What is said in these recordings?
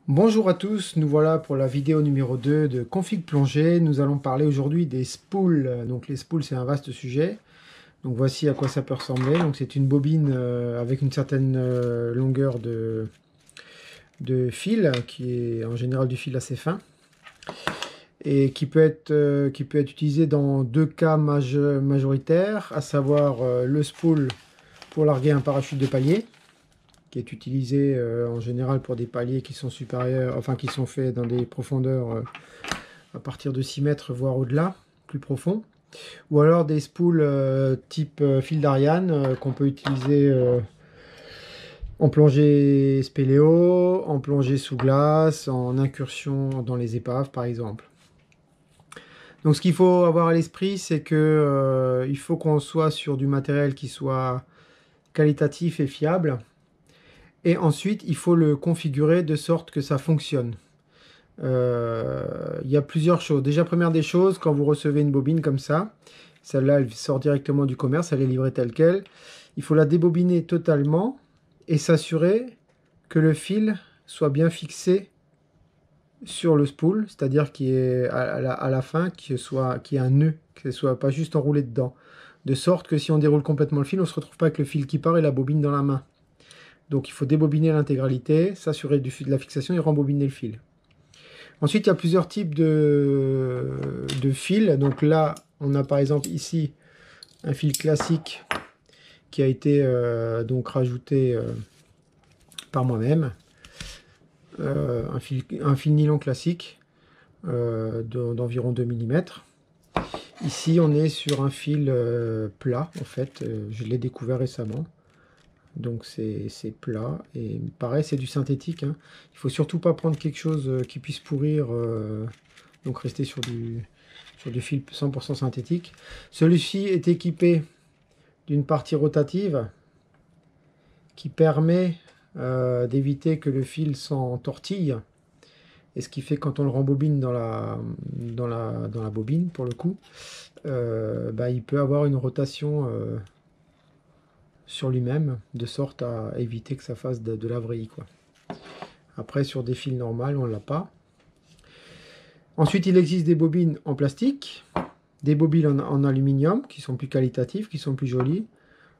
Bonjour à tous, nous voilà pour la vidéo numéro 2 de Config Plongée. Nous allons parler aujourd'hui des spools. Donc les spools, c'est un vaste sujet. Donc voici à quoi ça peut ressembler. Donc c'est une bobine avec une certaine longueur de fil, qui est en général du fil assez fin, et qui peut être utilisé dans deux cas majoritaires, à savoir le spool pour larguer un parachute de palier, qui est utilisé en général pour des paliers qui sont supérieurs, enfin qui sont faits dans des profondeurs à partir de 6 mètres, voire au-delà, plus profond. Ou alors des spools type fil d'Ariane qu'on peut utiliser en plongée spéléo, en plongée sous glace, en incursion dans les épaves par exemple. Donc ce qu'il faut avoir à l'esprit, c'est que il faut qu'on soit sur du matériel qui soit qualitatif et fiable. Et ensuite, il faut le configurer de sorte que ça fonctionne. Il y a plusieurs choses. Déjà, première des choses, quand vous recevez une bobine comme ça, celle-là, elle sort directement du commerce, elle est livrée telle quelle. Il faut la débobiner totalement et s'assurer que le fil soit bien fixé sur le spool, c'est-à-dire qu'il y ait à la fin qu'il y ait un nœud, que ce ne soit pas juste enroulé dedans. De sorte que si on déroule complètement le fil, on ne se retrouve pas avec le fil qui part et la bobine dans la main. Donc il faut débobiner l'intégralité, s'assurer de la fixation et rembobiner le fil. Ensuite, il y a plusieurs types de fils. Donc là, on a par exemple ici un fil classique qui a été donc rajouté par moi-même. Un fil nylon classique d'environ 2 mm. Ici, on est sur un fil plat, en fait. Je l'ai découvert récemment. Donc c'est plat et pareil, c'est du synthétique, hein. Il faut surtout pas prendre quelque chose qui puisse pourrir, donc rester sur du fil 100% synthétique. Celui-ci est équipé d'une partie rotative qui permet d'éviter que le fil s'entortille, et ce qui fait quand on le rembobine dans la bobine, pour le coup, il peut avoir une rotation sur lui-même, de sorte à éviter que ça fasse de la vrille, quoi. Après, sur des fils normaux, on ne l'a pas. Ensuite, il existe des bobines en plastique, des bobines en aluminium, qui sont plus qualitatives, qui sont plus jolies.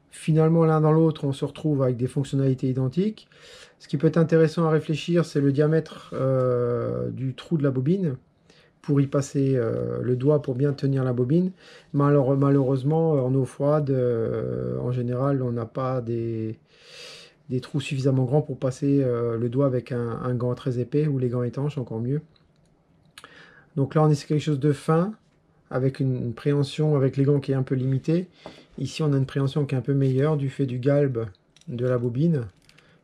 Finalement, l'un dans l'autre, on se retrouve avec des fonctionnalités identiques. Ce qui peut être intéressant à réfléchir, c'est le diamètre du trou de la bobine, pour y passer le doigt pour bien tenir la bobine. Malheureusement, en eau froide, en général, on n'a pas des trous suffisamment grands pour passer le doigt avec un gant très épais, ou les gants étanches, encore mieux. Donc là, on est sur quelque chose de fin, avec une préhension avec les gants qui est un peu limitée. Ici, on a une préhension qui est un peu meilleure du fait du galbe de la bobine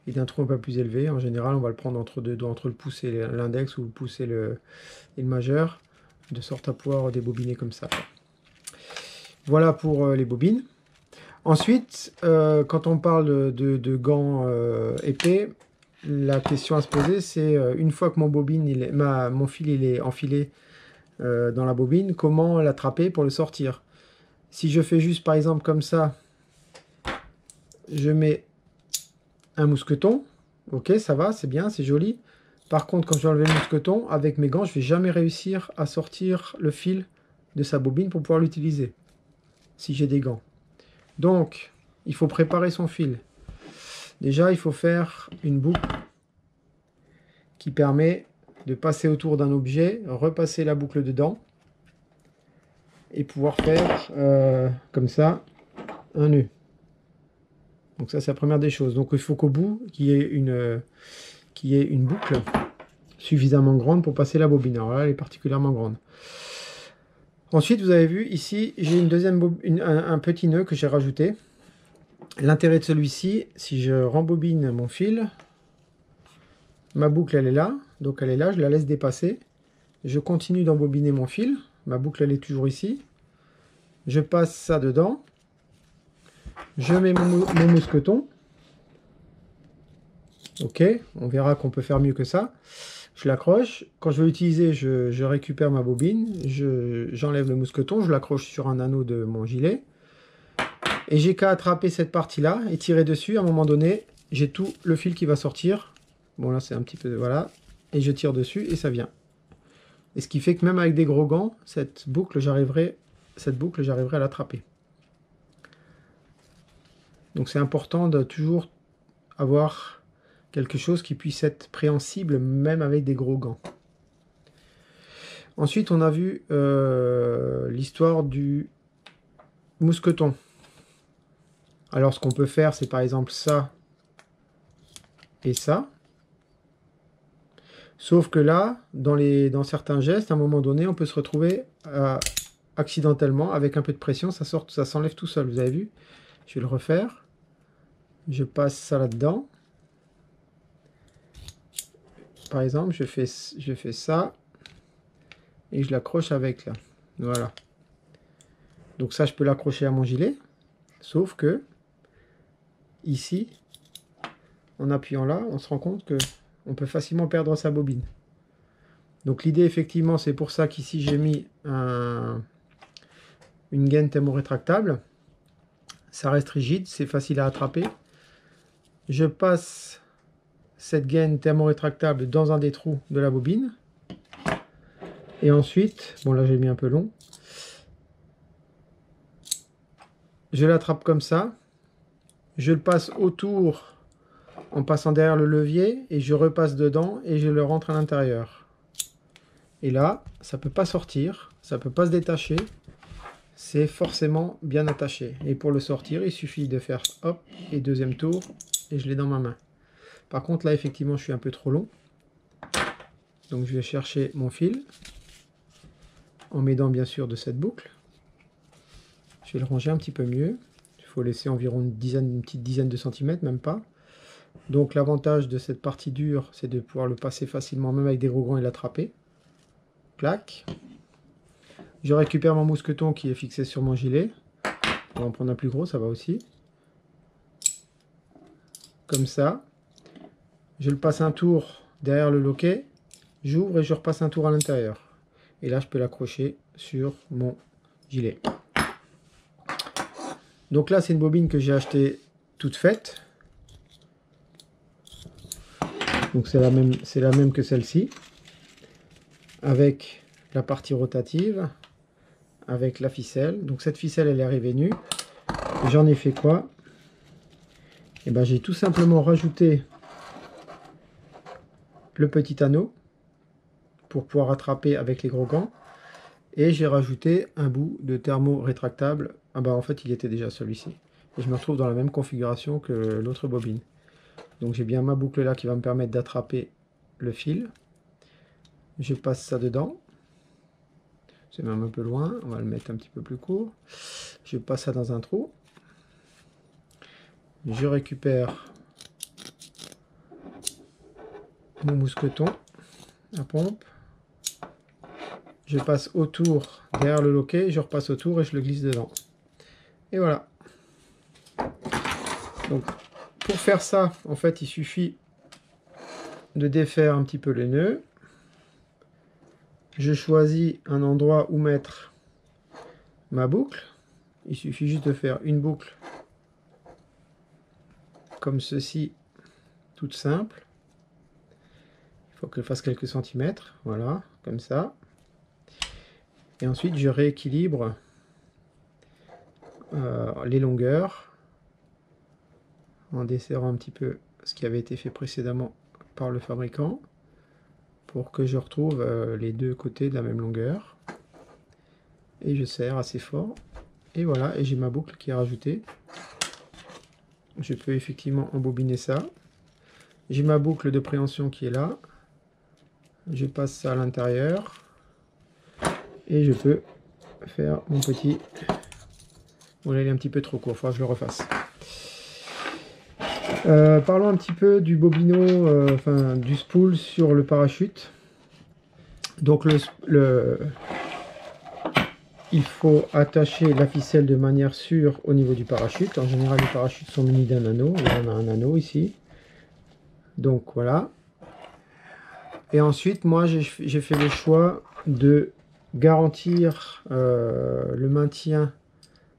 et d'un trou un peu plus élevé. En général, on va le prendre entre deux doigts, entre le pouce et l'index, ou le pouce et le majeur, de sorte à pouvoir débobiner comme ça. Voilà pour les bobines. Ensuite, quand on parle de gants épais, la question à se poser, c'est une fois que mon fil il est enfilé dans la bobine, comment l'attraper pour le sortir? Si je fais juste par exemple comme ça, je mets un mousqueton, ok, ça va, c'est bien, c'est joli. Par contre, quand je vais enlever le mousqueton, avec mes gants, je ne vais jamais réussir à sortir le fil de sa bobine pour pouvoir l'utiliser, si j'ai des gants. Donc, il faut préparer son fil. Déjà, il faut faire une boucle qui permet de passer autour d'un objet, repasser la boucle dedans, et pouvoir faire comme ça un nœud. Donc ça, c'est la première des choses. Donc il faut qu'au bout, qu'il y ait une boucle suffisamment grande pour passer la bobine. Alors là, elle est particulièrement grande. Ensuite, vous avez vu, ici, j'ai un petit nœud que j'ai rajouté. L'intérêt de celui-ci, si je rembobine mon fil, ma boucle, elle est là. Donc elle est là, je la laisse dépasser. Je continue d'embobiner mon fil. Ma boucle, elle est toujours ici. Je passe ça dedans. Je mets mon mousqueton. Ok, on verra qu'on peut faire mieux que ça. Je l'accroche. Quand je veux l'utiliser, je récupère ma bobine. J'enlève le mousqueton. Je l'accroche sur un anneau de mon gilet. Et j'ai qu'à attraper cette partie-là et tirer dessus. À un moment donné, j'ai tout le fil qui va sortir. Bon, là, c'est un petit peu... Voilà. et je tire dessus et ça vient. Et ce qui fait que même avec des gros gants, cette boucle, j'arriverai à l'attraper. Donc c'est important de toujours avoir quelque chose qui puisse être préhensible même avec des gros gants. Ensuite, on a vu l'histoire du mousqueton. Alors ce qu'on peut faire, c'est par exemple ça et ça. Sauf que là, dans certains gestes, à un moment donné, on peut se retrouver accidentellement, avec un peu de pression, ça s'enlève tout seul. Vous avez vu? Je vais le refaire. Je passe ça là-dedans. Par exemple, je fais ça. Et je l'accroche avec là. Voilà. Donc ça, je peux l'accrocher à mon gilet. Sauf que, ici, en appuyant là, on se rend compte que on peut facilement perdre sa bobine. Donc l'idée, effectivement, c'est pour ça qu'ici, j'ai mis une gaine thermorétractable. Ça reste rigide, c'est facile à attraper. Je passe cette gaine thermorétractable dans un des trous de la bobine. Et ensuite, bon là j'ai mis un peu long, je l'attrape comme ça, je le passe autour en passant derrière le levier et je repasse dedans et je le rentre à l'intérieur. Et là, ça ne peut pas sortir, ça ne peut pas se détacher, c'est forcément bien attaché. Et pour le sortir, il suffit de faire hop et deuxième tour et je l'ai dans ma main. Par contre là effectivement je suis un peu trop long, donc je vais chercher mon fil. En m'aidant bien sûr de cette boucle. Je vais le ranger un petit peu mieux. Il faut laisser environ une petite dizaine de centimètres, même pas. Donc l'avantage de cette partie dure, c'est de pouvoir le passer facilement, même avec des gros gants et l'attraper. Clac. Je récupère mon mousqueton qui est fixé sur mon gilet. On va en prendre un plus gros, ça va aussi. Comme ça. Je le passe un tour derrière le loquet. J'ouvre et je repasse un tour à l'intérieur. Et là, je peux l'accrocher sur mon gilet. Donc là, c'est une bobine que j'ai achetée toute faite. Donc c'est la même que celle-ci. Avec la partie rotative. Avec la ficelle. Donc cette ficelle, elle est arrivée nue. J'en ai fait quoi? Et ben, j'ai tout simplement rajouté le petit anneau pour pouvoir attraper avec les gros gants. Et j'ai rajouté un bout de thermo rétractable. Ah bah en fait il était déjà celui-ci. Et je me retrouve dans la même configuration que l'autre bobine. Donc j'ai bien ma boucle là qui va me permettre d'attraper le fil. Je passe ça dedans. C'est même un peu loin, on va le mettre un petit peu plus court. Je passe ça dans un trou. Je récupère mon mousqueton à pompe. Je passe autour, derrière le loquet, je repasse autour et je le glisse dedans. Et voilà. Donc, pour faire ça, en fait, il suffit de défaire un petit peu les nœuds. Je choisis un endroit où mettre ma boucle. Il suffit juste de faire une boucle comme ceci, toute simple. Il faut qu'elle fasse quelques centimètres. Voilà, comme ça. Et ensuite, je rééquilibre les longueurs en desserrant un petit peu ce qui avait été fait précédemment par le fabricant pour que je retrouve les deux côtés de la même longueur. Et je serre assez fort. Et voilà, et j'ai ma boucle qui est rajoutée. Je peux effectivement embobiner ça. J'ai ma boucle de préhension qui est là. Je passe ça à l'intérieur. Et je peux faire mon petit... Bon là il est un petit peu trop court, il faudra que je le refasse. Parlons un petit peu du bobino, enfin du spool sur le parachute. Donc il faut attacher la ficelle de manière sûre au niveau du parachute. En général les parachutes sont munis d'un anneau. Là on a un anneau ici. Donc voilà. Et ensuite moi j'ai fait le choix de garantir le maintien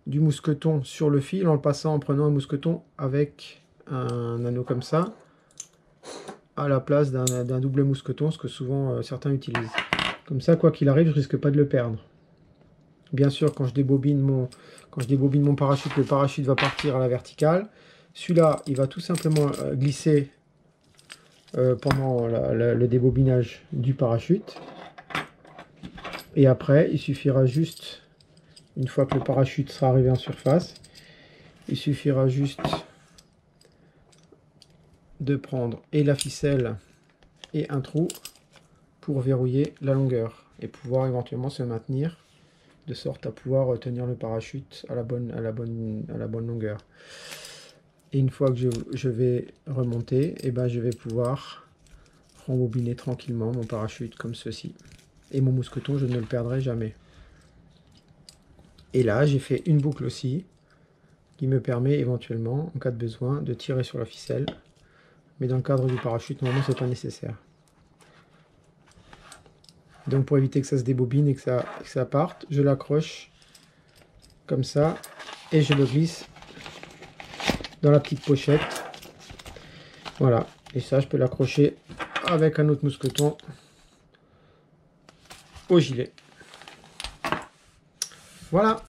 du mousqueton sur le fil en le passant, en prenant un mousqueton avec un anneau comme ça. à la place d'un double mousqueton, ce que souvent certains utilisent. Comme ça, quoi qu'il arrive, je risque pas de le perdre. Bien sûr, quand je débobine mon parachute, le parachute va partir à la verticale. Celui-là, il va tout simplement glisser pendant le débobinage du parachute. Et après, il suffira juste, une fois que le parachute sera arrivé en surface, il suffira juste de prendre et la ficelle et un trou pour verrouiller la longueur et pouvoir éventuellement se maintenir de sorte à pouvoir tenir le parachute à la bonne longueur. Et une fois que je vais remonter, et ben je vais pouvoir rembobiner tranquillement mon parachute comme ceci. Et mon mousqueton, je ne le perdrai jamais. Et là, j'ai fait une boucle aussi qui me permet éventuellement, en cas de besoin, de tirer sur la ficelle. Mais dans le cadre du parachute, normalement, c'est pas nécessaire. Donc pour éviter que ça se débobine et que ça parte, je l'accroche comme ça et je le glisse dans la petite pochette. Voilà, et ça je peux l'accrocher avec un autre mousqueton au gilet. Voilà.